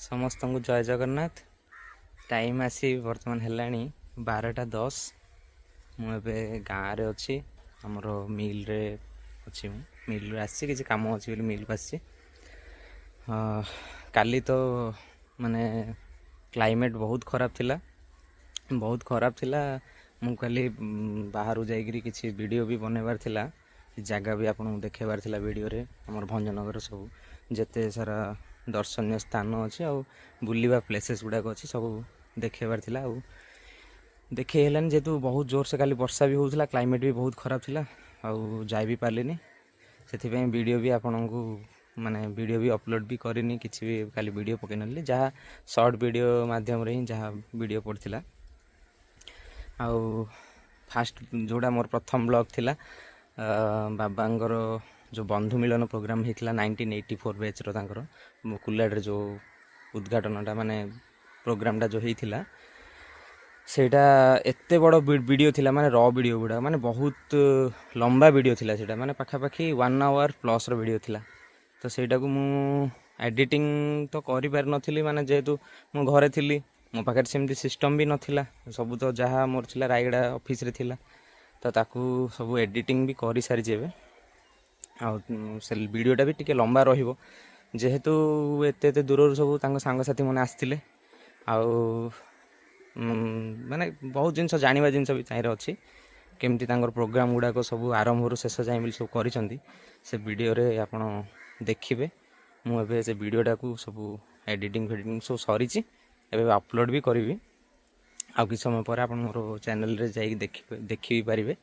समस्त को जय जगन्नाथ। टाइम आसी बर्तमान है 12:10। मुझे गाँव रे अच्छी आमर मिल रे अच्छी मिल आसी किसी कम अच्छी मिल को आसी। काली तो माने क्लाइमेट बहुत खराब थिला मु खाली बाहर जाइकरी किसी वीडियो भी बनवार थिला जगह भी आपको देखेबार थिला वीडियो रे हमर भंजनगर सब जेते सारा दर्शनीय स्थान अच्छे आ बुलवा प्लेसेस गुड़ाक अच्छी सब देखेबार थिला आ देखे हेलानी जेहेतु बहुत जोर से काली वर्षा भी होउथला क्लाइमेट भी बहुत खराब थिला आ जाई भी पारलिनी से वीडियो भी आपन को माने वीडियो भी अपलोड भी करनी किसी भी खाली वीडियो पकई नली जहाँ शॉर्ट वीडियो माध्यम रे ही जहाँ वीडियो पड़थिला आउ फास्ट जोड़ा मोर प्रथम ब्लॉग थिला बाबांगर जो बंधु मिलन प्रोग्राम होता 1984 बैच रो कुलाड जो उद्घाटनटा माने प्रोग्रामटा जो होता सेटा एत्ते बड़ वीडियो थिला माने रॉ वीडियो गुड़ा माने बहुत लंबा वीडियो थिला सेटा माने पाखापाखि 1 आवर प्लस रो वीडियो थिला। तो सेटा को मु एडिटिंग तो करि पार नथिली माने जेहेतु मु घरे थिली मो पाखे सेमती सिस्टम भी नथिला सब तो जहाँ मोर थिला रायगड़ा ऑफिस रे थिला तो ताकू सब एडिटिंग भी करि सारी जेबे आ से वीडियोटा भी टिके लंबा रहिबो जेहेतु एते एते दूर सब तांको सांग साथी माने आस्थिले आ माने बहुत जिनस जानिबा जिनस भी ताइर अछि केमती तांकर प्रोग्राम गुडा को सब आरंभ रु शेष जाय मिल सब करिसंती से वीडियो रे आपण देखिबे। मु एबे से वीडियोटा को सब एडिटिंग फेडिटिंग सब सरीची एबे अपलोड भी करी आ कि समय पर आप मोर चैनल रे जाई देखि भी पारिबे।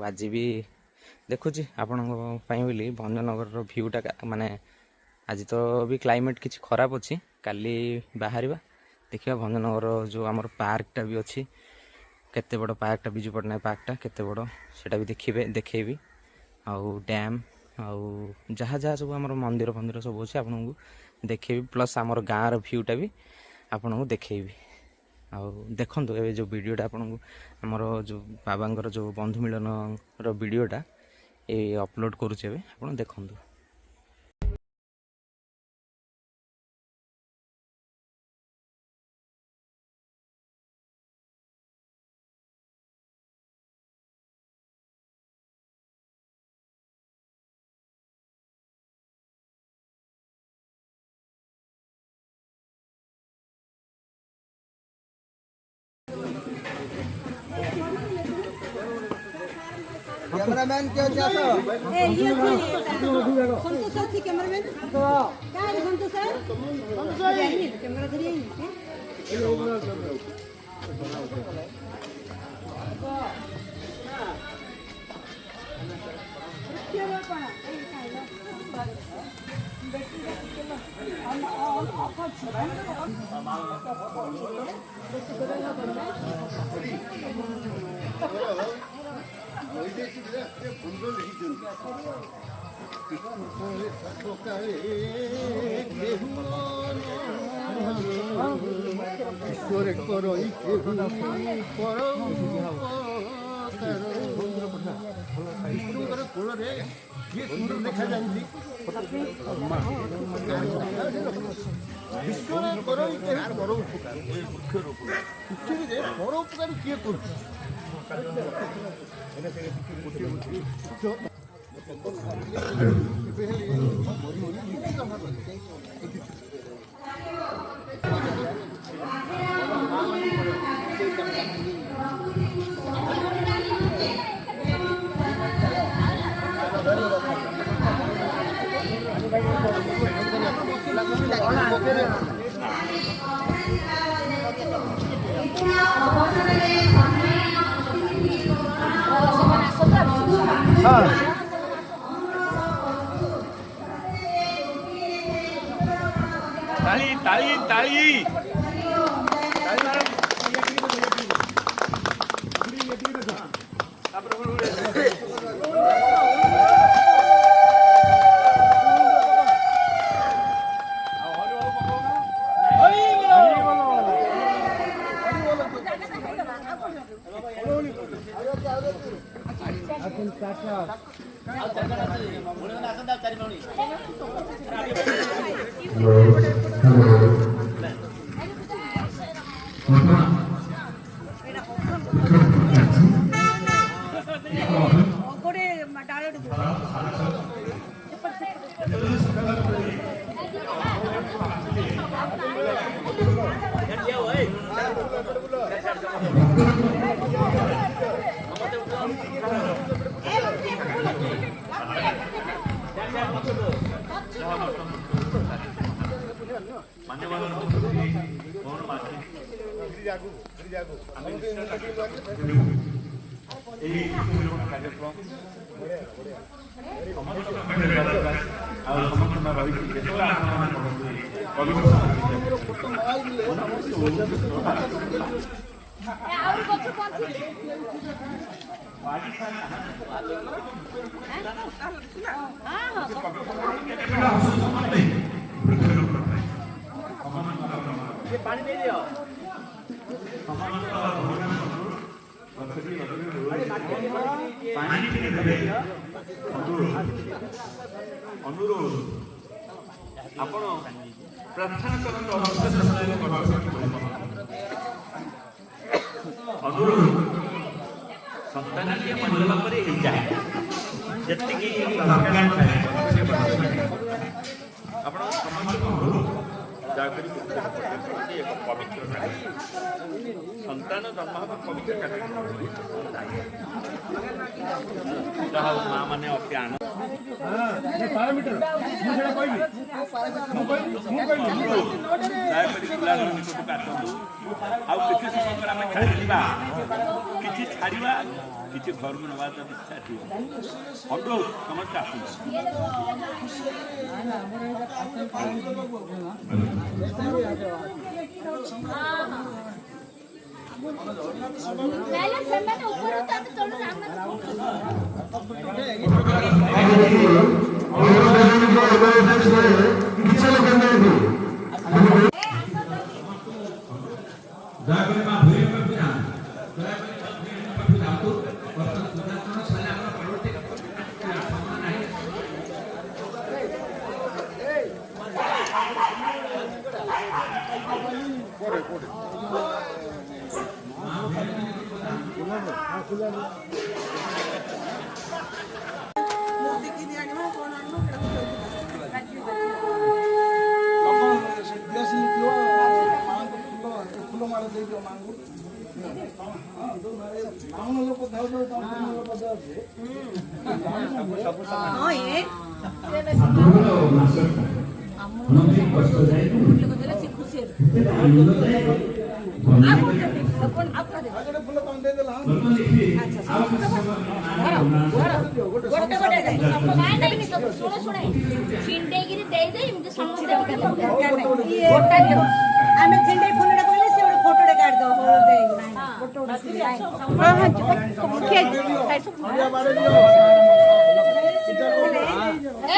आज भी देखुची आपण बोली भंजनगर रो भ्यूटा माने आज तो भी क्लाइमेट किसी खराब अच्छी काली बाहर देखिए भंजनगर जो आमर पार्कटा भी अच्छी केते बड़ पार्कटा विजु पट्टनायक पार्कटा केते बड़ सेटा भी देखेबी आउ डैम आउ जहाँ जहाँ सब आमर मंदिर फंदिर सब अच्छे आपन को देखेबी प्लस आमर गाँव रो भ्यूटा भी आपन को देखेबी। आउ देखंतु ए जो वीडियोटा आपन को आमर जो बाबांगर जो बंधु मिलन रो वीडियोटा ए अपलोड करूचे एबे आपन देखंतु। कैमरामैन क्यों चाहते हो? ए ये संतोष सर थी कैमरामैन क्या है संतोष सर कैमरा धरी ताली ताली ताली चाचा अनुरोध आपण प्रार्थना करନ୍ତୁ अनुरोध संतान के मंडल पर जाए जति आपण समस्त जागरी एक पवित्र संतान जन्म पवित्र माँ मैंने अति आनंद किसी छाड़ा किसी घर में नवा इच्छा थी अनुरोध समस्त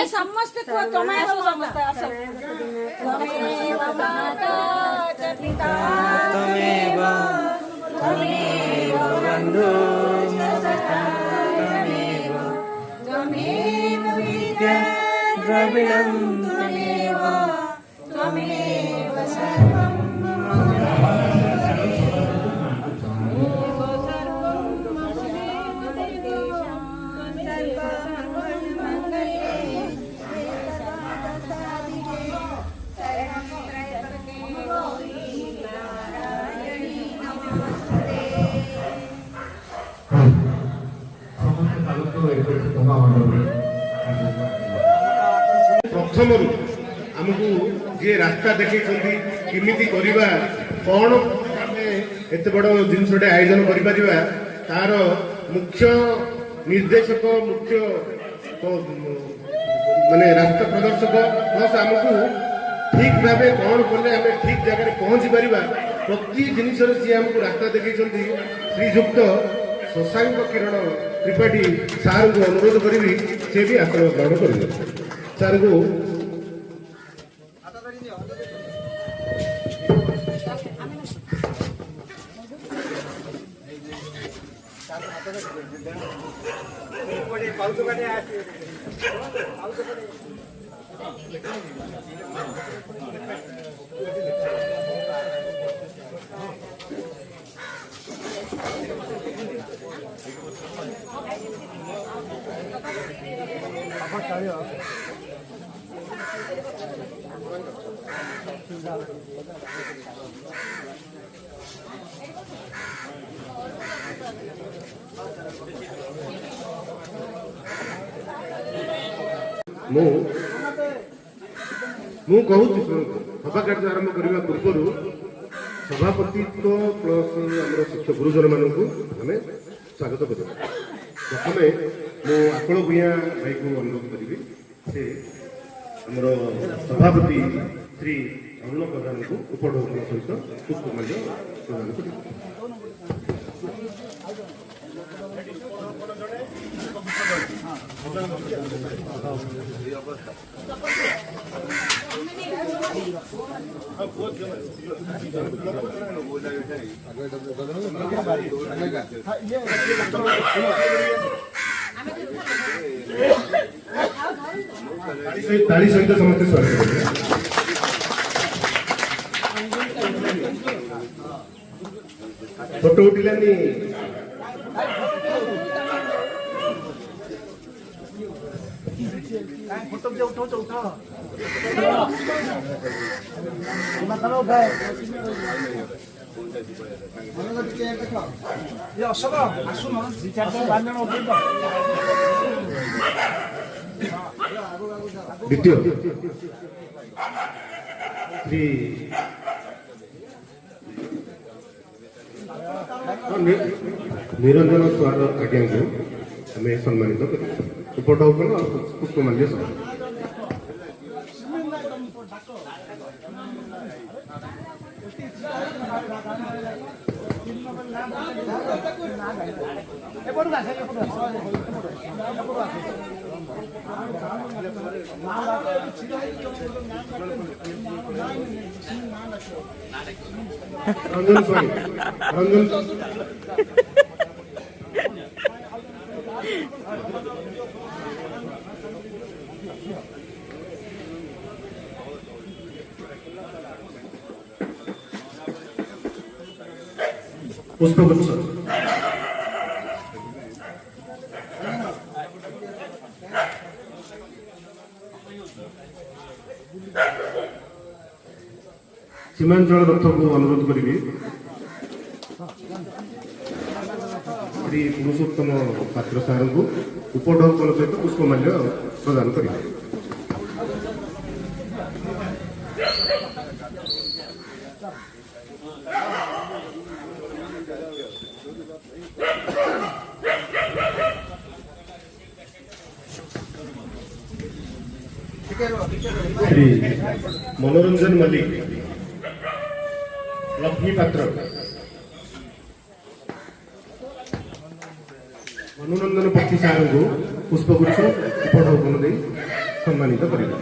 समस्त तमेव तमेव बन्धु तमेव विद्या द्रविणं तमेव तमेव सर्वं प्रथम आमको जी रास्ता देखे किमिति करवा कौन एत बड़ जिनसटे आयोजन कर तार मुख्य निर्देशक मुख्य माने रास्ता प्रदर्शक प्लस आमको ठीक भाव कौन कले आम ठीक जगह पहुँची पार प्रति जिनस सी आमको रास्ता देखे श्रीजुक्त शशांक किरण त्रिपाठी सार को अनुरोध करी से भी आसन ग्रहण कर सार को ମୁଁ କହୁଛି ସଭା କାର୍ଯ୍ୟ ଆରମ୍ଭ କରିବା ପୂର୍ବରୁ ସଭାପତିତ୍ୱ ପ୍ଲସ୍ ଆମର ଶିକ୍ଷକ ଗୁରୁଜନମାନଙ୍କୁ ଆମେ ସ୍ୱାଗତ କରିବା। ପ୍ରଥମେ ମୁଁ ଆକଳ ଭୂୟାଁ ଭାଇକୁ ଅନୁରୋଧ କରିବି, ସେ ଆମର ସଭାପତି ଶ୍ରୀ ଅରୁଣ ପ୍ରଧାନଙ୍କୁ ଉପଢୌକନ ସହିତ ପୁଷ୍ପମାଲ୍ୟ ପ୍ରଦାନ କରିବେ। ताली सहित समस्त स्वागत करेंगे। फोटो उठिलानी फोटो जे उठो ये अशोक आसुन दि चार जन 5 जन उठे तो द्वितीय श्री निरंजन स्वागत आज्ञा को हमें सम्मानित कर उपढौकन और पुष्पमाल्य रंजन स्वामी रंजन पुष्पगुच्छ सीमांचल रथ को अनुरोध करी श्री पुरुषोत्तम पात्र सार को उपढौकन सहित पुष्पमाल्य प्रदान करेंगे। श्री मनोरंजन मल्लिक लक्ष्मी पात्र मनोरंजन पक्षी सार को पुष्पगुच्छ उपढौकन दे सम्मानित करेंगे।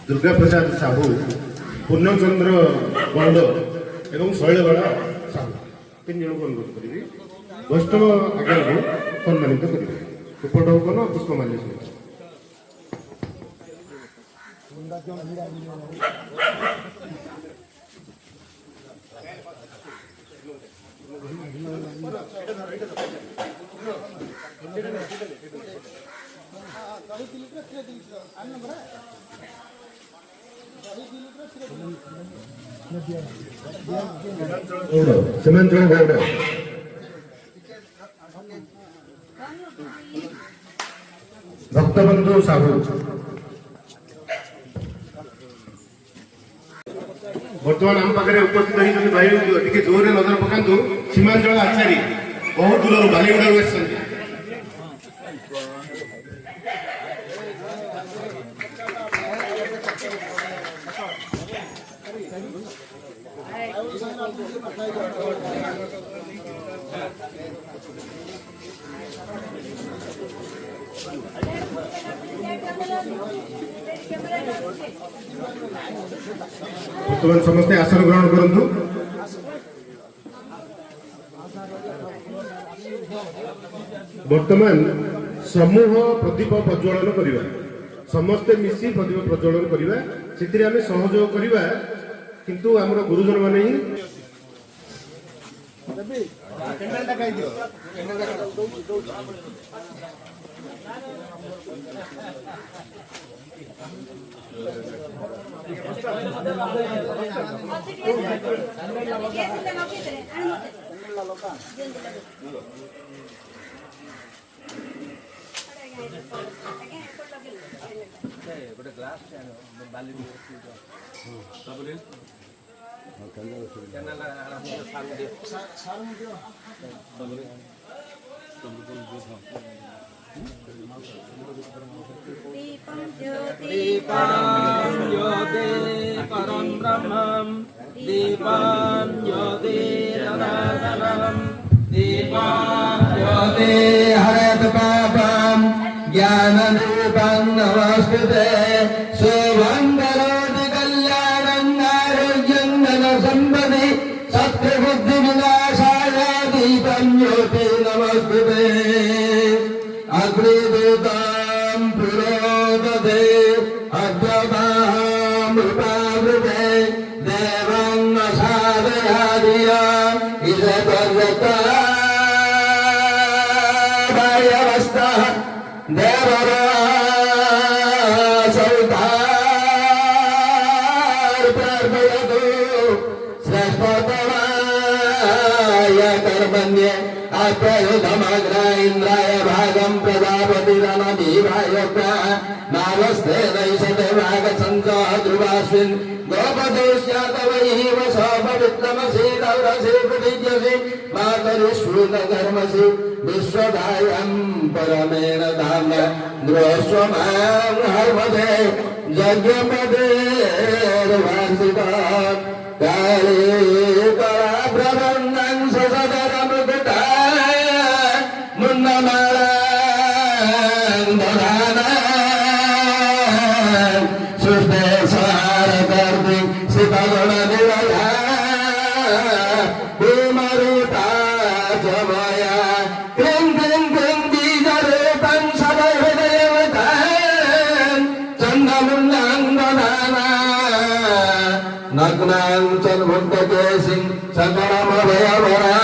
दुर्गा प्रसाद साहू पूर्णचंद्र गौड़ एवं शैलबाला साहू 3 जन को अनुरोध करी वैष्णव आज्ञा को सम्मानित करेंगे। उपढौकन पुष्पमाल्य सीमांचल गौड़ भक्तबंधु साहू बर्तमान आम पाखे उपस्थित होती भाई टे जोर नजर पकातु सीमांचल आचार्य बहुत दूर बालीगुड़ा ବର୍ତ୍ତମାନ ସମସ୍ତେ ଆସନ ଗ୍ରହଣ କରନ୍ତୁ। ବର୍ତ୍ତମାନ ସମୂହ ପ୍ରଦୀପ ପ୍ରଜ୍ୱଳନ କରିବା, ସମସ୍ତେ ମିଶି ପ୍ରଦୀପ ପ୍ରଜ୍ୱଳନ କରିବା, ସେଥିରେ ଆମେ ସହଯୋଗ କରିବା, କିନ୍ତୁ ଆମର ଗୁରୁଜନ ମାନେ ହିଁ परं ब्रह्मं दीपां ज्योति तदातनं दीपां ज्योति हरत पापं ज्ञानदीपं नमस्कृते शुभं करोति कल्याणं आरोग्यं धनसम्पदि सत्यबुद्धिविनाशाय दीपं ज्योति नमस्कृते अग्निदूतां पुरोदधे अग्रतामृतावृते देवं साधयादिया इषपर्यतायवस्थः देवरासौतार्पयतु श्रेष्ठतमाय कर्मण्ये अप्रयुतमग्र इन्द्राय भागं प्रजापतिरनदीवाय नामस्ते नैषते भागसञ्चो ध्रुवास्मिन् गोपदेश्यातवैव सपवित्रमसि दौरसि प्रतिज्ञसि मातरिश्रुतधर्मसि विश्वदायं परमेण धाम द्रोष्वमां हर्मदे यज्ञपदेर्वासिता काले पराब्रह्मणं ससदरमृता मुन्नमाला दधाना सुष्टे सारकर्ति सितगुणनिवधा भूमरूपा च मया क्लीं क्लीं क्लीं बीजरूपं सदैवदेवतां चन्दमुन्नां दधाना नग्नां चन्मुण्डकेशिं सकलमभयवरा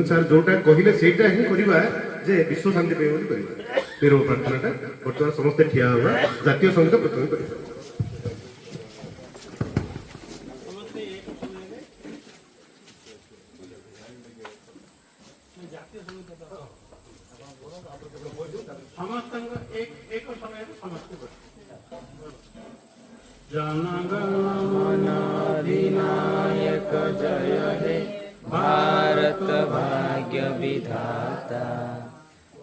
ସାର୍ ଯୋଉଟା କହିଲେ ସେଇଟା ହିଁ କରିବା ଯେ ବିଶ୍ୱ ଶାନ୍ତି ପାଇଁ ବୋଲି କରିବା। ତେର ପ୍ରାର୍ଥନାଟା ବର୍ତ୍ତମାନ ସମସ୍ତେ ଠିଆ ହେବା, ଜାତୀୟ ସଙ୍ଗୀତ ପ୍ରଥମେ କରିବା। ସମସ୍ତଙ୍କ ଏକ ସମୟରେ ସମସ୍ତେ जनगणमनाधिनायक जय हे भारत भाग्य विधाता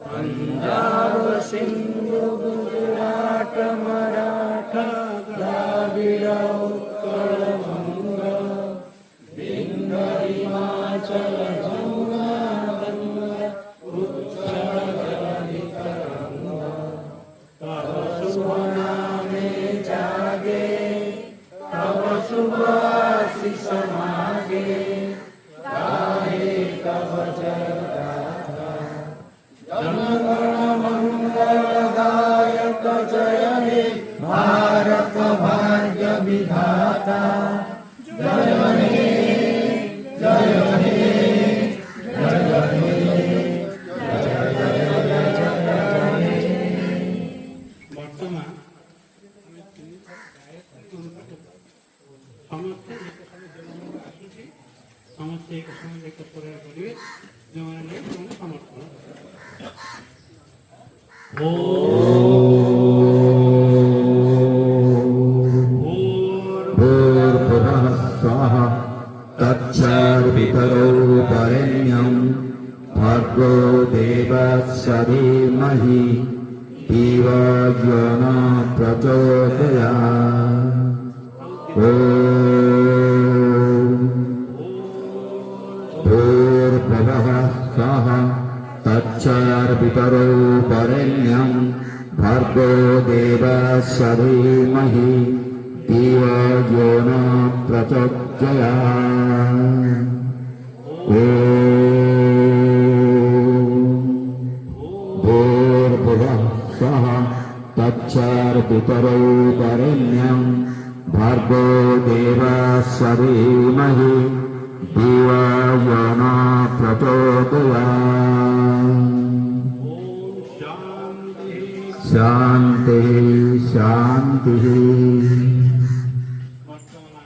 पंजाब सिंधु गुजरात मराठा द्राविड़ उत्कल बंग विंध्य हिमाचल जमुना गंगा उच्चल जलधि तरंगा तव शुभ नामे जागे तव शुभ आशीष मागे गाहे तव जय गाथा जनगण मंगलदायक जय हे भारत भाग्य विधाता जय हे जय हे जय हे ବର୍ତ୍ତମାନ ସମସ୍ତେ ଏକ ସମୟ ଏକ ପ୍ରୟାସ କରିବେ ଯେଉଁମାନେ ନାହିଁ ସେମାନେ ସମର୍ଥନ भूर्भुवः स्वः तत्सर्वितरो वरेण्यं भर्गो देवस्य धीमहि धियो यो न प्रचोदयात्। ॐ धीमहि धियो यो न प्रचोदयात्। ॐ भूर्भुवः स्वः तत्सर्वपितरौ वरेण्यं भर्गो देवस्य धीमहि धियो यो न प्रचोदयात्। शांति शांति। ବର୍ତ୍ତମାନ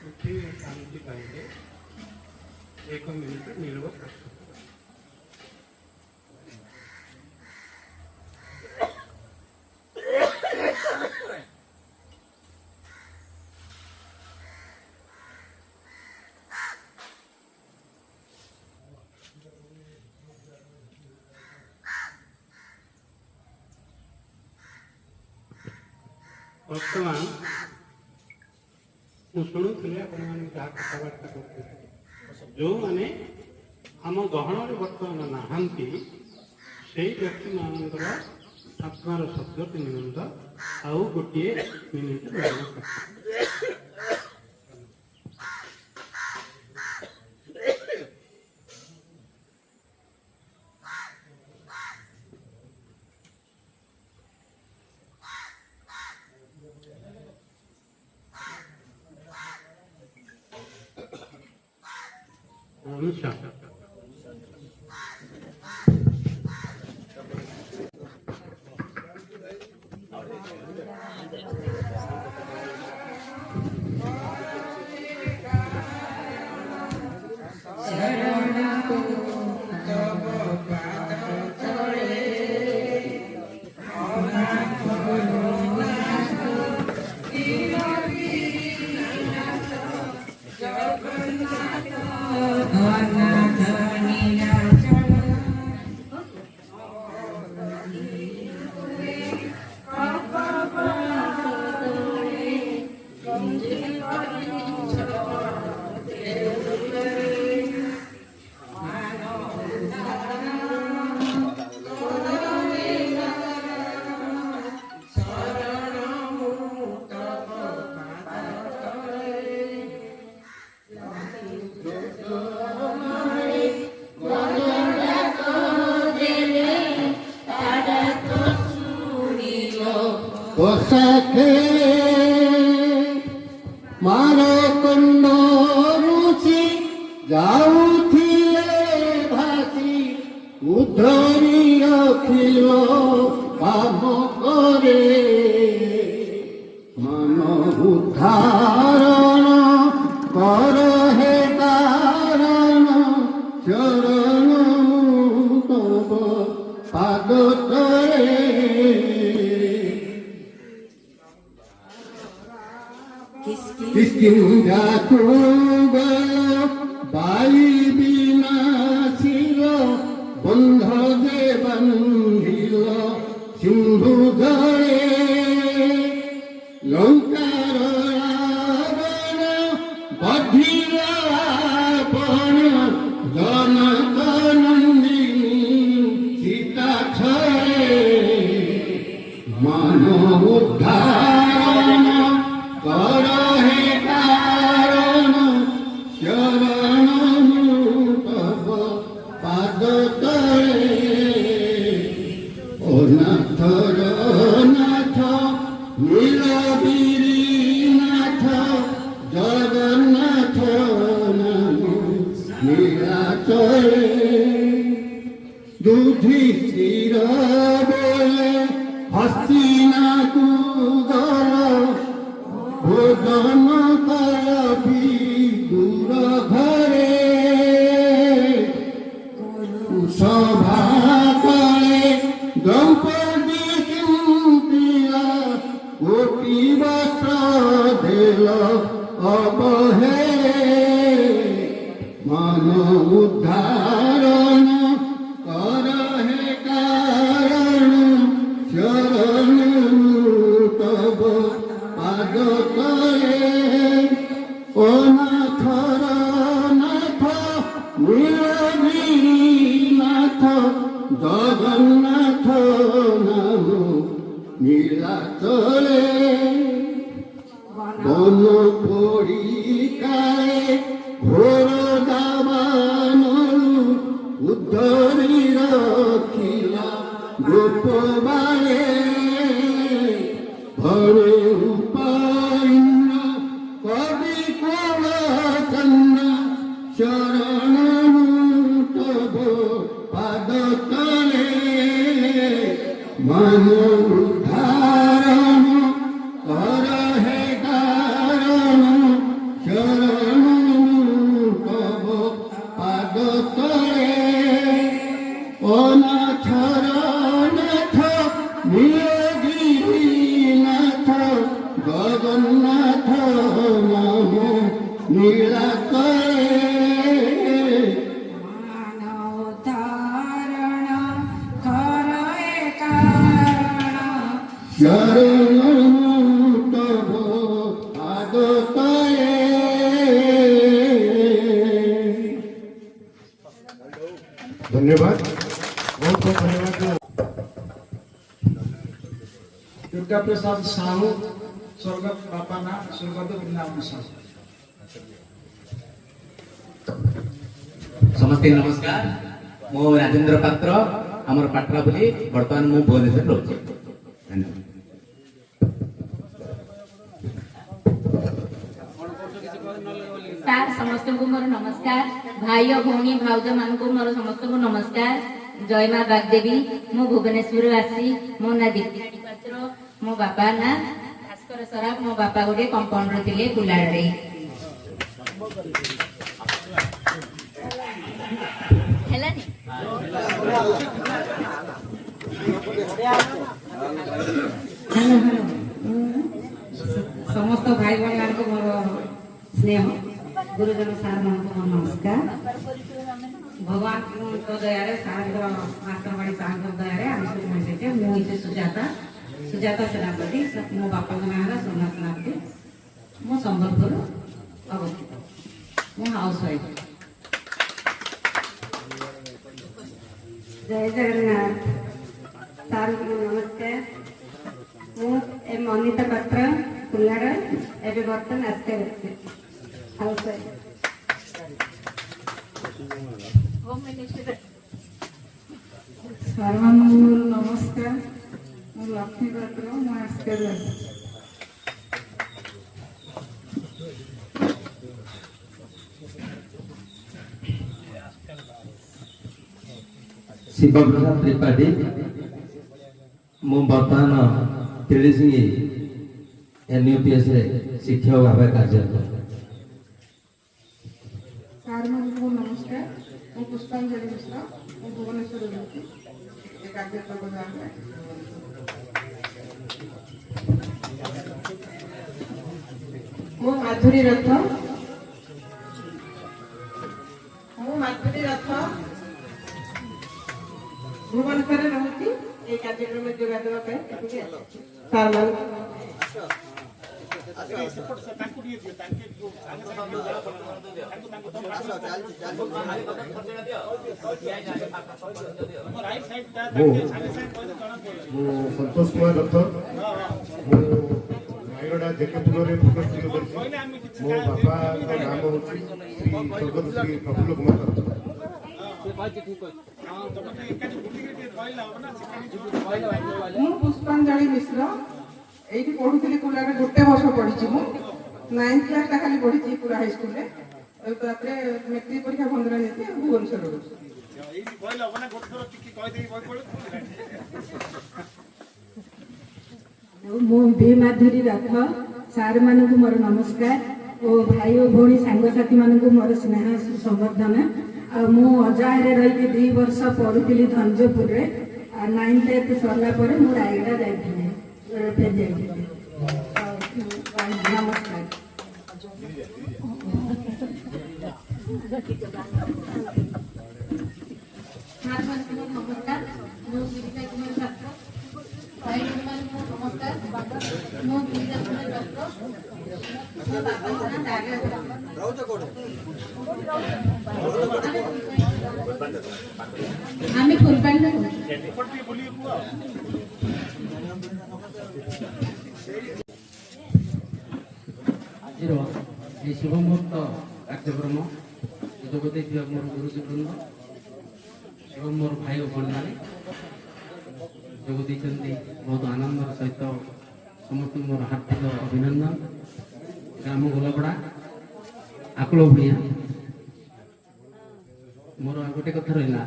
ପୃଥିବୀ ଶାନ୍ତି ପାଇଲେ 1 ମିନିଟ ନିରବ ପ୍ରସ୍ତୁତ। ବର୍ତ୍ତମାନ ମୁଁ ଶୁଣୁଥିଲି ଆପଣମାନେ ଯାହା କଥାବାର୍ତ୍ତା କରୁଥିଲେ, ଯେଉଁମାନେ ଆମ ଗହଣରେ ବର୍ତ୍ତମାନ ନାହାନ୍ତି ସେଇ ବ୍ୟକ୍ତିମାନଙ୍କର ଆତ୍ମାର ଶବ୍ଦଟି ନିମନ୍ତ ଆଉ ଗୋଟିଏ ମିନିଟ ବ୍ୟବହାର କର। ଅନୁସାର सखे मारो कुंडो रुचि जाऊथिले भासी उद्धरी अखिलो काम करे मन उद्धारण कर हे कारण चरण तब पाद तले किस्किंदा कुंगल बाई विनाशिल बंध दे बंधिल सिंधु धरे लंकार रावण बधिर आपण जनक नंदिनी सीता छे मन उद्धारण कर हे कारण शरण तब पाद तले ओ नाथ नाथ नीलगिरी नाथ जगन्नाथ नाम नीलाचले युधिष्ठिर बोले हस्तिना तू भोजन करबी दूर घरे सभा करे द्रौपदी कुंतिया गोपी वस्त्र देल अबहे मन उद्धारण कर हे कारण शरण तब पाद तले ओ नाथ नाथ नीलगिरी नाथ जगन्नाथ नाम नीलाचले ତଳେ ବନ ପୋଡ଼ିକାଏ ଘୋର ଦାବାନରୁ ଉଦ୍ଧରି ରଖିଲା ଗୋପବାଳେ ଘରେ ଉପାଇନ କବି କୋଳ ଚନ୍ନ ଚରଣରୁ ତବ ପାଦ ତଳେ ମାନ ଉଦ୍ଧାରଣ କର ହେ କାରଣ ଚରଣରୁ ତବ ପାଦ ତଳେ অনাথর নাথ নীলগিরিনাথ জগন্নাথ নাম নীলাকরে ধারণ কর কারণ শরণ তব পাদ তলে धन्यवाद बहुत बहुत धन्यवाद। दुर्गा प्रसाद साहू स्वर्गत बापा ना स्वर्गत वृंदावन साहू समस्ते नमस्कार मो राजेंद्र पात्र आमर पाटरा बोली बर्तमान मु भुवनेश्वर रोचे धन्यवाद। सार समस्त को मोर नमस्कार भाई और भौणी भाउज मान को मोर समस्त को नमस्कार जय मां बागदेवी मु भुवनेश्वर आसी मो ना दीप्ति पात्र मो बापा ना भास्कर सराफ मो बापा गोटे कंपाउंडर थिले कुलाड़े हेलानी समस्त भाई भाई मान को मोर स्नेह गुरुजन सार मान को नमस्कार भगवान को दया सार मास्टरवाड़ी सार दया आम सब मिलते मुझे सुजाता सेनापति मो बापा का नाम है सोमनाथ सेनापति मो संबलपुर अवस्थित मो हाउस वाइफ। जय जगन्नाथ सार नमस्कार मु अनिता पात्र कुल्लाड़ एवं बर्तन आस्ते हाउस वाइफ। सर्वानंद नमस्कार मु लक्ष्मी पात्र मु आस्ते शिव प्रसाद त्रिपाठी मु बर्तमान त्रिसिंह एनयूपीएस शिक्षक भाव कार्यरत। सार मान को नमस्कार मु पुष्पांजलि मिश्र मु भुवनेश्वर रोचे कार्यक्रम मु माधुरी रथ भुवनेश्वर रोचे ये कार्यक्रम में जोगादेवा सार मान संतोष कुमार रथ रायगड़ा जेकेपुर में फोकस मो बापा का नाम हूँ श्री स्वर्गत श्री प्रफुल्ल कुमार रथ। मु पुष्पांजलि मिश्र ये पढ़ुली कुलारे गोटे वर्ष पढ़ी मु 9th क्लास टा खाली पढ़ी पूरा हाई स्कूल मेट्रिक परीक्षा बंद रही भुवनेश्वर मु भी माधुरी रथ सार मान को मोर नमस्कार और भाई और भौणी सांगसाथी मान को मोर स्नेह संवर्धना मु अजाहरे रही 2 वर्ष पढ़ुली धंजपुर 9th 8th सरला मु रायगड़ा जाइए नमस्कार। नमस्कार मु गिरिजा कुमार छात्र भाई नमस्कार मु गिरिजा कुमार छात्र आम्ही फुलबांड ଆଜିର ଏହି ଶୁଭ ମୁହୂର୍ତ୍ତ କାର୍ଯ୍ୟକ୍ରମ ଯୋଗ ଦେଇଥିବା ମୋର ଗୁରୁଜୀବୃନ୍ଦ ଏବଂ ମୋର ଭାଇ ଓ ଭଉଣୀମାନେ ଯୋଗ ଦେଇଛନ୍ତି। ବହୁତ ଆନନ୍ଦର ସହିତ ସମସ୍ତଙ୍କୁ ମୋର ହାର୍ଦ୍ଦିକ ଅଭିନନ୍ଦନ। ଗ୍ରାମ ଗୋଲପଡ଼ା ଆକୁଳ ଭୂଇଁଆ। ମୋର ଆଉ ଗୋଟେ କଥା ରହିଲା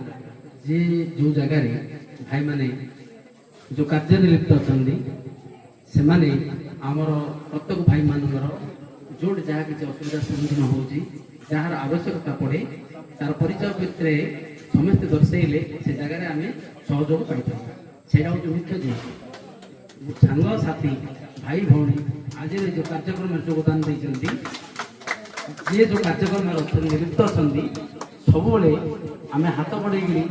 ଯେ ଯେଉଁ ଜାଗାରେ ଭାଇମାନେ ଯେଉଁ କାର୍ଯ୍ୟରେ ଲିପ୍ତ ଅଛନ୍ତି ସେମାନେ ଆମର ପ୍ରତ୍ୟେକ ଭାଇମାନଙ୍କର ଯୋଉଠି ଯାହା କିଛି ଅସୁବିଧାର ସମ୍ମୁଖୀନ ହେଉଛି, ଯାହାର ଆବଶ୍ୟକତା ପଡ଼େ ତାର ପରିଚୟ ଭିତରେ ସମସ୍ତେ ଦର୍ଶାଇଲେ ସେ ଜାଗାରେ ଆମେ ସହଯୋଗ ପାଇଥାଉ। ସେଇଟା ହେଉଛି ମୁଖ୍ୟ ଜିନିଷ। ସାଙ୍ଗସାଥି ଭାଇ ଭଉଣୀ ଆଜିର ଯେଉଁ କାର୍ଯ୍ୟକ୍ରମରେ ଯୋଗଦାନ ଦେଇଛନ୍ତି, ଯିଏ ଯେଉଁ କାର୍ଯ୍ୟକ୍ରମରେ ଅଛନ୍ତି ଲିପ୍ତ ଅଛନ୍ତି, ସବୁବେଳେ ଆମେ ହାତ ବଢ଼େଇକିରି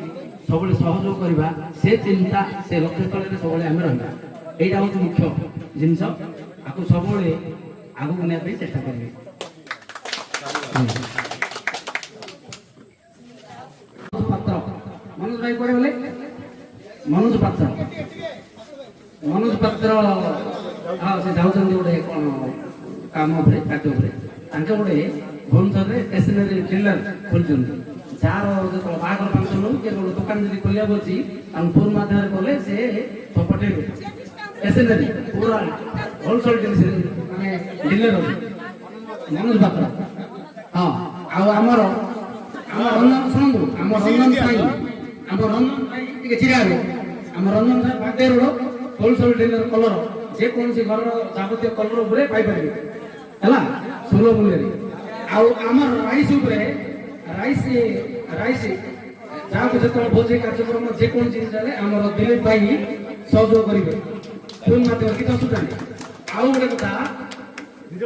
ସବୁବେଳେ ସହଯୋଗ କରିବା, ସେ ଚିନ୍ତା ସେ ଲକ୍ଷ୍ୟ ସ୍ଥଳରେ ସବୁବେଳେ ଆମେ ରହିବା। ଏଇଟା ହେଉଛି ମୁଖ୍ୟ ଜିନିଷ। ଆକୁ ସବୁବେଳେ ଆଗକୁ ନେବା ପାଇଁ ଚେଷ୍ଟା କରିବେ। ପାତ୍ର ମନୋଜ ଭାଇ କୁଆଡ଼େ ଗଲେ? ମନୋଜ ପାତ୍ର ହଁ ସେ ଯାଉଛନ୍ତି ଗୋଟେ କ'ଣ କାମ ଉପରେ, କାର୍ଯ୍ୟ ଉପରେ। ତାଙ୍କେ ଗୋଟେ ଭୁବନେଶ୍ୱରରେ ଷ୍ଟେସନାରୀ ଡିଲର ଖୋଲିଛନ୍ତି। ଯାହାର ଯେତେବେଳେ ବାହାଘର ଫଙ୍କସନ୍ ହଉ କି ଗୋଟେ ଦୋକାନ ଯଦି ଖୋଲିବାକୁ ଅଛି ତାଙ୍କୁ ଫୋନ୍ ମାଧ୍ୟମରେ କଲେ ସେ ପଠେଇବେ। ଷ୍ଟେସନାରୀ ପୁରା ହୋଲସେଲ୍ ଜିନିଷ ମାନେ ଡିଲର ମନୋଜ ପାତ୍ର। ହଁ, ଆଉ ଆମର ଶୁଣନ୍ତୁ, ଆମ ରଞ୍ଜନ ସାଇ ଟିକେ ଛିଡ଼ା ହେବେ। ଆମ ରଞ୍ଜନ ସାଇ ବାଗେ ରୋଡ଼ ହୋଲସେଲ୍ ଡିଲର କଲର, ଯେକୌଣସି ଘରର ଯାବତୀୟ କଲର ଉପରେ ପାଇପାରିବେ ହେଲା, ସୁଲଭ ମୂଲ୍ୟରେ। ଆଉ ଆମର ରାଇସ୍ ଉପରେ ରାଇସ୍ ଯାହାକୁ ଯେତେବେଳେ ଭୋଜି କାର୍ଯ୍ୟକ୍ରମ ଯେକୌଣସି ଜିନିଷ ହେଲେ ଆମର ଦିଲ୍ଲୀପ ଭାଇ ସହଯୋଗ କରିବେ ଫୋନ୍ ମାଧ୍ୟମରେ, କିଛି ଅସୁବିଧା ନାହିଁ। ଆଉ ଗୋଟେ କଥା,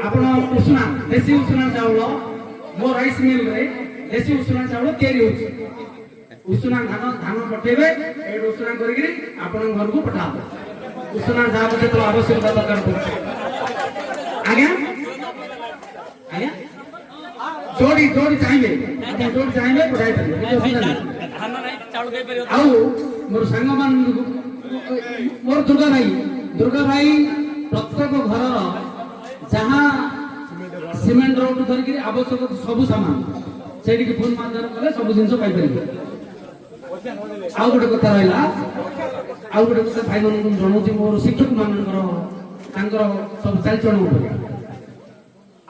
ଆପଣ ଉଷୁନା ଦେଶୀ ଉଷୁନା ଚାଉଳ ମୋ ରାଇସ୍ ମିଲ୍ରେ ଦେଶୀ ଉଷୁନା ଚାଉଳ ତିଆରି ହେଉଛି। ଉଷୁନା ଧାନ ପଠେଇବେ, ଏଇଠି ଉଷୁନା କରିକିରି ଆପଣଙ୍କ ଘରକୁ ପଠାହବ। ଉଷୁନା ଯାହାକୁ ଯେତେବେଳେ ଆବଶ୍ୟକତା ଦରକାର ପଡୁଛି। ଆଜ୍ଞା ଆଜ୍ଞା ଯୋଡ଼ି ଚାହିଁବେ, ଆପଣ ଯୋଡ଼ି ଚାହିଁବେ ପଠାଇ ପାରିବେ। ଆଉ ମୋର ସାଙ୍ଗମାନଙ୍କୁ ମୋର ଦୁର୍ଗା ଭାଇ ପ୍ରତ୍ୟେକ ଘରର ଯାହା ସିମେଣ୍ଟ ରୋଡ ଧରିକିରି ଆବଶ୍ୟକ ସବୁ ସାମାନ ସେଇଠିକି ଫୋନ୍ ମାଧ୍ୟମରେ କଲେ ସବୁ ଜିନିଷ ପାଇପାରିବେ। ଆଉ ଗୋଟେ କଥା ରହିଲା, ଆଉ ଗୋଟେ କଥା ଭାଇମାନଙ୍କୁ ଜଣାଉଛି, ମୋର ଶିକ୍ଷକ ମାନଙ୍କର ତାଙ୍କର ସବୁ ଚାଲିଚଳନ ଉପରେ।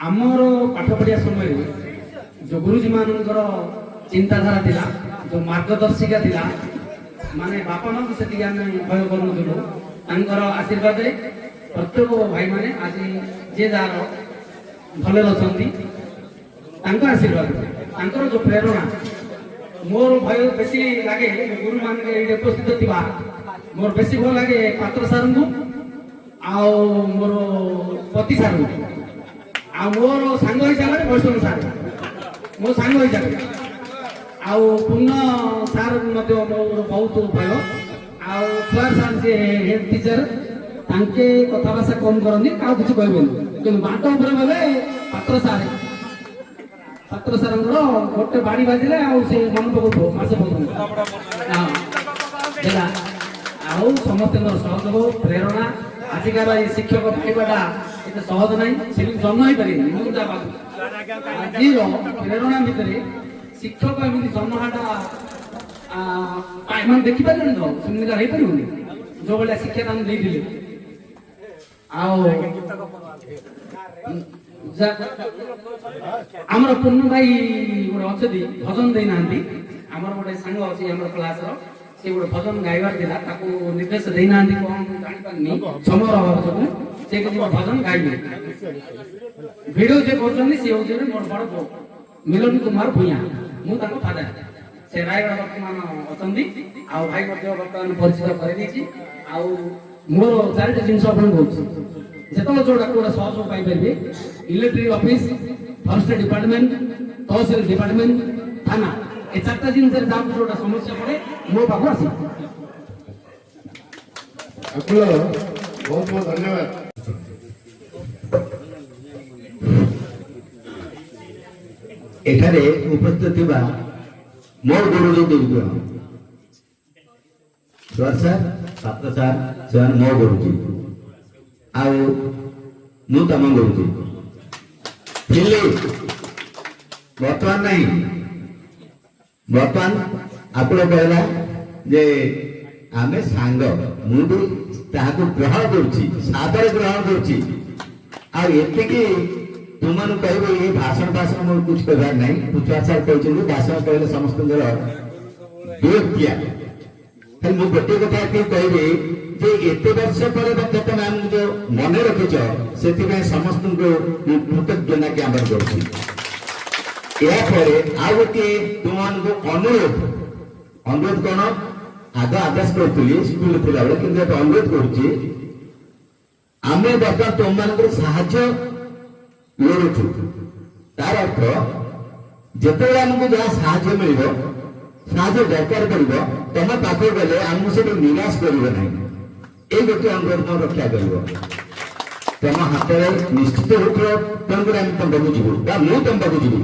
ଆମର ପାଠ ପଢିବା ସମୟରେ ଯୋଉ ଗୁରୁଜୀ ମାନଙ୍କର ଚିନ୍ତାଧାରା ଥିଲା, ଯୋଉ ମାର୍ଗଦର୍ଶିକା ଥିଲା, ମାନେ ବାପା ମାଙ୍କୁ ସେତିକି ଆମେ ଭୟ କରୁନଥିଲୁ। ତାଙ୍କର ଆଶୀର୍ବାଦରେ ପ୍ରତ୍ୟେକ ଭାଇମାନେ ଆଜି ଯିଏ ଯାହାର ଭଲରେ ଅଛନ୍ତି, ତାଙ୍କ ଆଶୀର୍ବାଦ, ତାଙ୍କର ଯୋଉ ପ୍ରେରଣା। ମୋର ଭୟ ବେଶୀ ଲାଗେ ଗୁରୁ ମାନଙ୍କ ଏଇଠି ଉପସ୍ଥିତ ଥିବା, ମୋର ବେଶୀ ଭଲ ଲାଗେ ପାତ୍ର ସାର୍ଙ୍କୁ ଆଉ ମୋର ପତି ସାର୍ଙ୍କୁ, ଆଉ ମୋର ସାଙ୍ଗ ହିସାବରେ ବୈଷ୍ଣବ ସାର୍, ମୋ ସାଙ୍ଗ ହିସାବରେ। ଆଉ ପୂର୍ଣ୍ଣ ସାର୍ ମଧ୍ୟ ମୋର ବହୁତ ଭୟ। ଆଉ ସୁଆର ସାର୍ ଯିଏ ହେଡ୍ ଟିଚର, ତାଙ୍କେ କଥାଭାଷା କମ୍ କରନ୍ତି, ଆଉ କିଛି କହିବେନି, କିନ୍ତୁ ବାଟ ଉପରେ ଗଲେ ପାତ୍ର ସାର୍ଙ୍କର ଗୋଟେ ବାଡ଼ି ବାଜିଲେ ଆଉ ସେ ମନେ ପକଉଥିବ ମାସେ ପର୍ଯ୍ୟନ୍ତ। ହେଲା, ଆଉ ସମସ୍ତଙ୍କର ସହଯୋଗ ପ୍ରେରଣା। ଆଜିକାର ଏଇ ଶିକ୍ଷକ ପାଇବାଟା ଏତେ ସହଜ ନାହିଁ, ସେମିତି ଜନ୍ମ ହେଇପାରିବନି। ମୁଁ ଯାହା ଭାବୁଛି ଆଜିର ପ୍ରେରଣା ଭିତରେ ଶିକ୍ଷକ ଏମିତି ଜନ୍ମ ହେବାଟା ମାନେ ଦେଖିପାରିବନି ତ, ସେମିତି ହେଇପାରିବନି ଯୋଉ ଭଳିଆ ଶିକ୍ଷା ତାଙ୍କୁ ଦେଇଥିଲେ। ଆଉ ଆମର ପୂର୍ଣ୍ଣ ଭାଇ ଗୋଟେ ଅଛନ୍ତି, ଭଜନ ଦେଇନାହାନ୍ତି। ଆମର ଗୋଟେ ସାଙ୍ଗ ଅଛି ଆମର କ୍ଲାସର, ସେ ଗୋଟେ ଭଜନ ଗାଇବାର ଥିଲା, ତାକୁ ନିର୍ଦ୍ଦେଶ ଦେଇନାହାନ୍ତି, କଣ ଜାଣିପାରିନି, ସମୟର ଅଭାବ ଯୋଗୁଁ ସେ କିଛି ଭଜନ ଗାଇବେ। ଭିଡ଼ିଓ ଯିଏ କରୁଛନ୍ତି ସିଏ ହଉଛି ମୋର ବଡ଼ ପୁଅ ମିଲନ କୁମାର ଭୂଇଁଆ, ମୁଁ ତାଙ୍କ ଫାଦର। ସେ ରାୟଗଡ଼ା ବର୍ତ୍ତମାନ ଅଛନ୍ତି, ଆଉ ଭାଇ ମଧ୍ୟ ବର୍ତ୍ତମାନ ପରିଚିତ କରିଦେଇଛି। ଆଉ ମୋର ଚାରିଟା ଜିନିଷ ଆପଣଙ୍କୁ କହୁଛି, ଯେତେବେଳେ ଯୋଉଟା ସହଯୋଗ ପାଇପାରିବେ, ଇଲେକ୍ଟ୍ରିକ ଅଫିସ, ଫରେଷ୍ଟ ଡିପାର୍ଟମେଣ୍ଟ, ତହସିଲ ଡିପାର୍ଟମେଣ୍ଟ, ଥାନା, ଏ ଚାରିଟା ଜିନିଷରେ ଯାହାକୁ ଯୋଉଟା ସମସ୍ୟା ପଡେ ମୋ ପାଖକୁ ଆସିବ। ଆକୁଳ ବହୁତ ବହୁତ ଧନ୍ୟବାଦ। ଏଠାରେ ଉପସ୍ଥିତ ଥିବା ମୋ ଗୁରୁଜୀ ଦୁଇଜଣ, ସୁଆର ସାର୍, ପାତ୍ର ସାର୍, ସେମାନେ ମୋ ଗୁରୁଜୀ, ଆଉ ମୁଁ ତମ ଗୁରୁଜୀ। ଥିଲି ବର୍ତ୍ତମାନ ନାହିଁ। ବର୍ତ୍ତମାନ ଆପଣ କହିଲା ଯେ ଆମେ ସାଙ୍ଗ, ମୁଁ ବି ତାହାକୁ ଗ୍ରହଣ କରୁଛି, ସାଦରେ ଗ୍ରହଣ କରୁଛି। ଆଉ ଏତିକି ତୁମମାନଙ୍କୁ କହିବେ ଏ ଭାଷଣ ମୋର କିଛି କହିବାର ନାହିଁ। ପୃଥ୍ୱୀରାଜ ସାର୍ କହିଛନ୍ତି ଭାଷଣ କହିଲେ ସମସ୍ତଙ୍କର ବିରକ୍ତିଆ। ଖାଲି ମୁଁ ଗୋଟିଏ କଥା ଏତିକି କହିବି ଯେ ଏତେ ବର୍ଷ ପରେ ମଧ୍ୟ ତମେ ଆମକୁ ଯୋଉ ମନେ ରଖିଛ ସେଥିପାଇଁ ସମସ୍ତଙ୍କୁ ମୁଁ କୃତଜ୍ଞତା ଜ୍ଞାପନ କରୁଛି। ଏହାପରେ ଆଉ ଗୋଟିଏ ତୁମମାନଙ୍କୁ ଅନୁରୋଧ କଣ, ଆଗ ଆଦେଶ କରୁଥିଲି ସ୍କୁଲ ଥିଲାବେଳେ, କିନ୍ତୁ ଏବେ ଅନୁରୋଧ କରୁଛି ଆମେ ବର୍ତ୍ତମାନ ତୁମମାନଙ୍କର ସାହାଯ୍ୟ ଲୋଡୁଛୁ। ତାର ଅର୍ଥ ଯେତେବେଳେ ଆମକୁ ଯାହା ସାହାଯ୍ୟ ମିଳିବ, ସାହାଯ୍ୟ ଦରକାର ପଡିବ, ତମେ ପାଖକୁ ଗଲେ ଆମକୁ ସେଠି ନିରାଶ କରିବ ନାହିଁ। ଏଇ ଗୋଟିଏ ଅନୁରୋଧ ତମେ ରକ୍ଷା କରିବ। ତମ ହାତରେ ନିଶ୍ଚିତ ହେଉଥିବ, ତେଣୁକରି ଆମେ ତମ ପାଖକୁ ଯିବୁ ବା ମୁଁ ତମ ପାଖକୁ ଯିବି।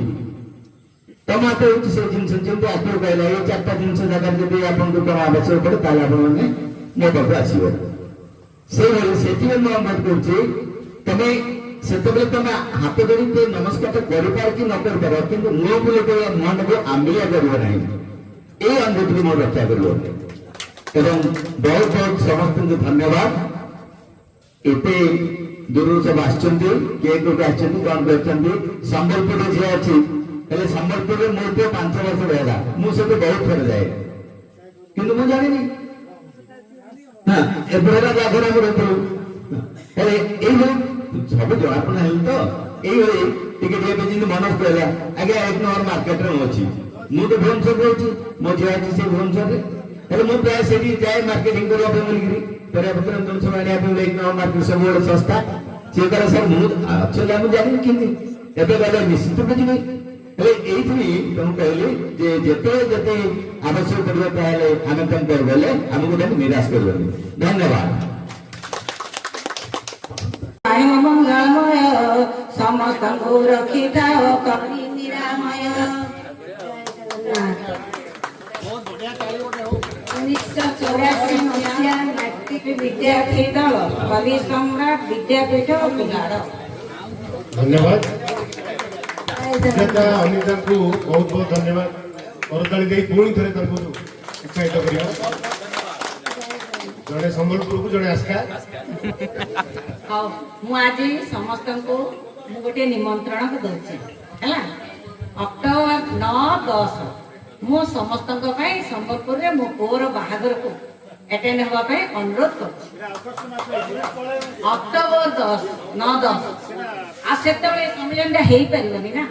ତମ ହାତ ହେଉଛି ସେ ଜିନିଷ, ଯେମିତି ଆପଣ କହିଲା ଏଇ 4ଟା ଜିନିଷ ଜାଗାରେ ଯଦି ଆପଣଙ୍କୁ ତମ ଆବଶ୍ୟକ ପଡେ ତାହେଲେ ଆପଣମାନେ ମୋ ପାଖକୁ ଆସିବ। ସେଇଭଳି ସେଥିପାଇଁ ମୁଁ ଅନୁରୋଧ କରୁଛି ତମେ ସେତେବେଳେ ତମେ ହାତ ଧରି ନମସ୍କାର କରିପାର କି ନ କରିପାର, କିନ୍ତୁ ମୁହଁ ବୁଲେଇ ମୁହଁଟାକୁ ଆମ୍ବିଳିଆ କରିବ ନାହିଁ। ଏଇ ଅନୁରୋଧକୁ ମୋର ରକ୍ଷା କରିବ। ଏବଂ ବହୁତ ବହୁତ ସମସ୍ତଙ୍କୁ ଧନ୍ୟବାଦ। ଏତେ ଦୂରରୁ ସବୁ ଆସିଛନ୍ତି, କିଏ କୋଉଠି ଆସିଛନ୍ତି, କଣ କରିଛନ୍ତି। ସମ୍ବଲପୁରରେ ଝିଅ ଅଛି, ହେଲେ ସମ୍ବଲପୁରରେ ମୋ ପୁଅ 5 ବର୍ଷ ହେଲା, ମୁଁ ସେଠି ବହୁତ ଥର ଯାଏ, କିନ୍ତୁ ମୁଁ ଜାଣିନି। ହଁ ଏଭଳିଆ ଜାଗାରେ ଆମେ ରହୁଥିଲୁ। ହେଲେ ଏଇଭଳି ସବୁ ଜଣାପଣା ହେଲି ତ, ଏଇଭଳି ଟିକେ ଟିକେ ଯେମିତି ମନୋଜ କହିଲା, ଆଜ୍ଞା 1 ନମ୍ବର ମାର୍କେଟରେ ମୁଁ ଅଛି, ମୁଁ ତ ଭୁବନେଶ୍ୱର ରହୁଛି, ମୋ ଝିଅ ଅଛି ସେ ଭୁବନେଶ୍ୱରରେ। ହେଲେ ମୁଁ ପ୍ରାୟ ସେଠି ଯାଏ ମାର୍କେଟିଂ କରିବା ପାଇଁ ବୋଲିକିରି, ପରିବାପତ୍ର ଜିନିଷ ଆଣିବା ପାଇଁ 1 ନମ୍ବର ମାର୍କେଟ ସବୁବେଳେ ଶସ୍ତା। ସିଏ କହିଲା ସାର୍ ମୁଁ ଆକ୍ଚୁଆଲି ଆମେ ଜାଣିନି କେମିତି, ଏବେ ଗଲେ ନିଶ୍ଚିତ ଯିବି। ହେଲେ ଏଇଥିପାଇଁ ତମକୁ କହିଲି ଯେ ଯେତେବେଳେ ଯଦି ଆବଶ୍ୟକ ପଡ଼ିବ ତାହେଲେ ଆମେ ତମକୁ ଗଲେ ଆମକୁ ତମେ ନିରାଶ କରିବନି। ଧନ୍ୟବାଦ। ମଙ୍ଗଳମୟ ସମସ୍ତଙ୍କୁ ରଖିଥାଅ କରି ନିରାମୟ। 1984 ମସିହା ମାଟ୍ରିକ ବିଦ୍ୟାର୍ଥୀ ଦଳ କବି ସମ୍ରାଟ ବିଦ୍ୟାପୀଠ କୁଲାଡ। ଧନ୍ୟବାଦ। ଅନିତାଙ୍କୁ ବହୁତ ବହୁତ ଧନ୍ୟବାଦ। କରତାଳି ଦେଇ ପୁଣି ଥରେ ତାଙ୍କୁ ଉତ୍ସାହିତ କରିବା। ଜଣେ ସମ୍ବଲପୁରକୁ, ଜଣେ ଆସ୍କା। ହଉ ମୁଁ ଆଜି ସମସ୍ତଙ୍କୁ ମୁଁ ଗୋଟିଏ ନିମନ୍ତ୍ରଣ ଦଉଛି ହେଲା। ଅକ୍ଟୋବର 9-10 ମୁଁ ସମସ୍ତଙ୍କ ପାଇଁ ସମ୍ବଲପୁରରେ ମୋ ପୁଅର ବାହାଘରକୁ ଆଟେଣ୍ଡ ହେବା ପାଇଁ ଅନୁରୋଧ କରୁଛି। ଅକ୍ଟୋବର 9-10 ଆଉ ସେତେବେଳେ ସମ୍ମିଳନୀଟା ହେଇପାରିବନି ନା,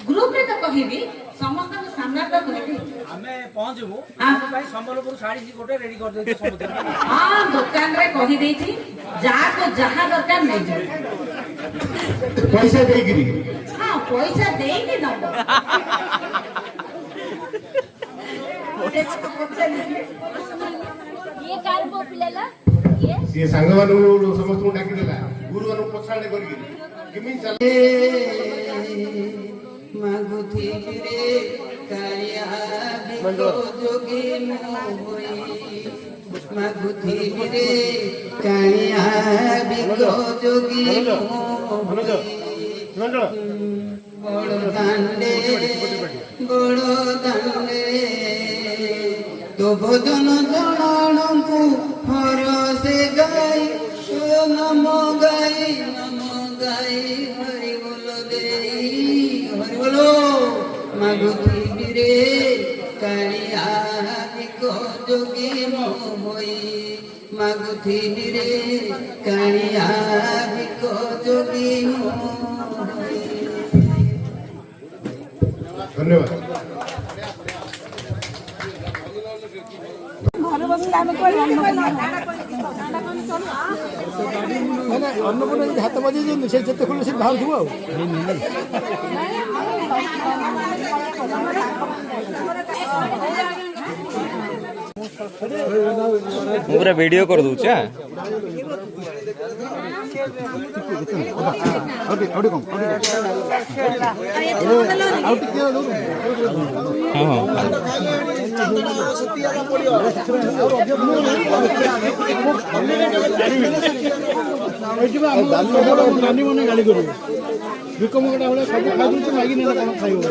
ଗ୍ରୁପରେ ତ କହିବି, ସମସ୍ତଙ୍କ ସାମ୍ନାରେ ତ କହିବି। ଆମେ ପହଞ୍ଚିବୁ, ସମ୍ବଲପୁର ଶାଢୀ ଗୋଟେ ରେଡି କରିଦେଇଛୁ। ହଁ ଦୋକାନରେ କହିଦେଇଛି, ଯାହାକୁ ଯାହା ଦରକାର ନେଇଯିବ। ପଇସା ଦେଇକିରି, ହଁ ପଇସା ଦେଇକି ନବ। ସିଏ ସାଙ୍ଗମାନଙ୍କୁ ସମସ୍ତଙ୍କୁ ଡାକିଦେଲା, ଗୁରୁମାନଙ୍କୁ ପଛାଡ଼େ କରିକି କେମିତି ଚାଲ ମାଗୁଥିରେ କାଳିଆ ଯୋଗୀ ମାଗୁଥିରେ କାଳିଆ ଯୋଗୀ ବଡ଼ ଦାଣ୍ଡେ ତୋ ଭଜନ ଜଣାଣଙ୍କୁ ହରସେ ଗାଇ ନମ ଗାଇ ହରି ବୋଲ ଦେଇ ହରି ବୋଲ ମାଗୁଥିବିରେ କାଳିଆ ଯୋଗୀ ହୋଇ ମାଗୁଥିବିରେ କାଳିଆ ଯୋଗୀ ଧନ୍ୟବାଦ। ଘରେ ବସିଲେ ଆମେ ଅନ୍ନପୂର୍ଣ୍ଣା ଯଦି ହାତ ବଜେଇ ଦିଅନ୍ତୁ ସେ ଯେତେ ଖୋଲିଲେ ସେ ବାହାରୁଥିବ ଆଉ। ମୁଁ ପୁରା ଭିଡ଼ିଓ କରିଦେଉଛି। ଗାଳି କରିବେ ବିକମଟା ଭଳିଆ ସବୁ ଖାଇଦଉଛି ମାଗି ନେଲେ କଣ ଖାଇବ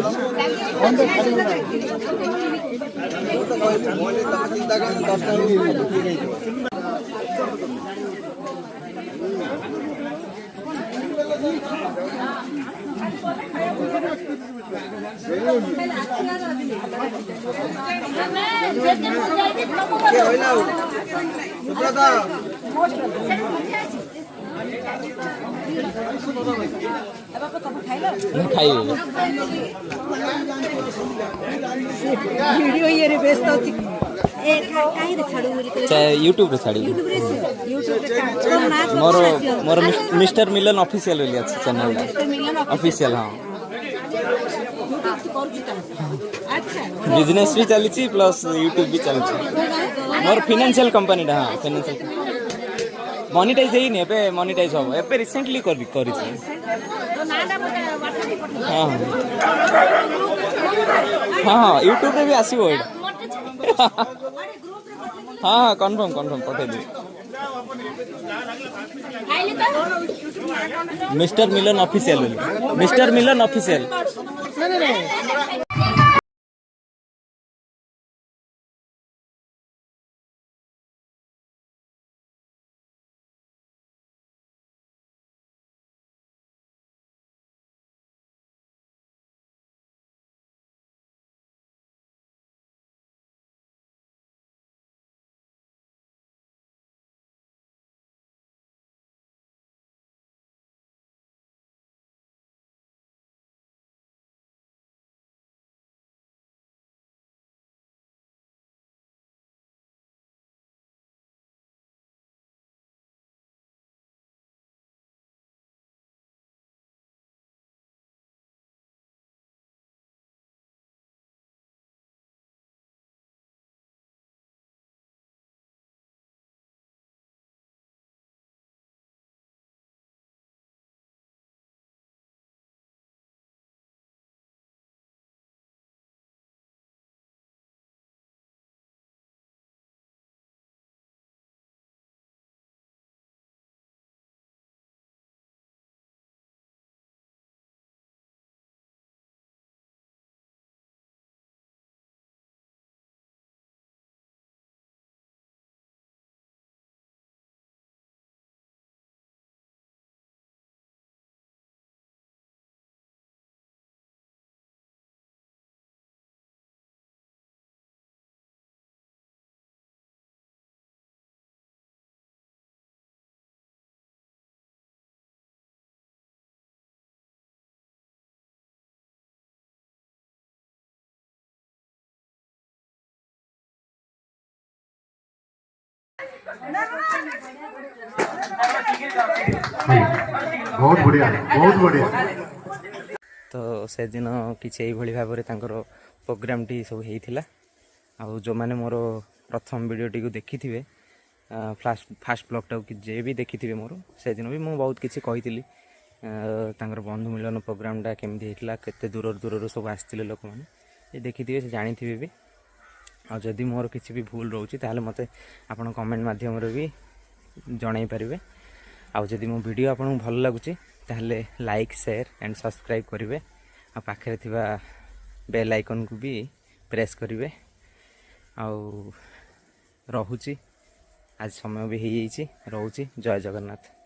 वीडियो ये रे व्यस्त अछि ए काहे रे छाडू यूट्यूब रे छाड़ी मोर मोर मिस्टर मिलन ऑफिशियल बोली अछि चैनल ऑफिशियल। हां बिजनेस भी चली प्लस यूट्यूब भी चली मोर फाइनेंशियल कंपनी हाँ फाइनेंशियल मोनिटाइज है नहीं एबे मोनिटाइज हो एबे रिसेंटली कर करी हां हां यूट्यूब रे भी आसीबो एड हां कंफर्म कंफर्म पठे दे मिस्टर मिलन ऑफिशियल मिस्टर मिलन ऑफिशियल। बहुत बढ़िया बहुत बढ़िया। तो से दिन किसी यही भाव में प्रोग्राम टी सब होता आउ जो मैंने मोर प्रथम वीडियो टी देखी थे फास्ट ब्लॉग टाक जे भी देखी थे मोर से दिन भी मुझे बहुत किसी कही बंधु मिलन प्रोग्रामटा केमती होता केते दूर दूर सब आसते लोक मैंने देखी थे से जानी थे भी और जदि मोर किसी भी भूल रोचे ताहले मते आपण कमेंट माध्यम भी जणाई पारे आउ जदि मो वीडियो आपन भल लगुच ताहले लाइक शेयर एंड सब्सक्राइब करेंगे आ पाखे थिबा बेल आइकन को भी प्रेस करेंगे आउ रहुची आज समय भी हो जाइए रहुची जय जगन्नाथ।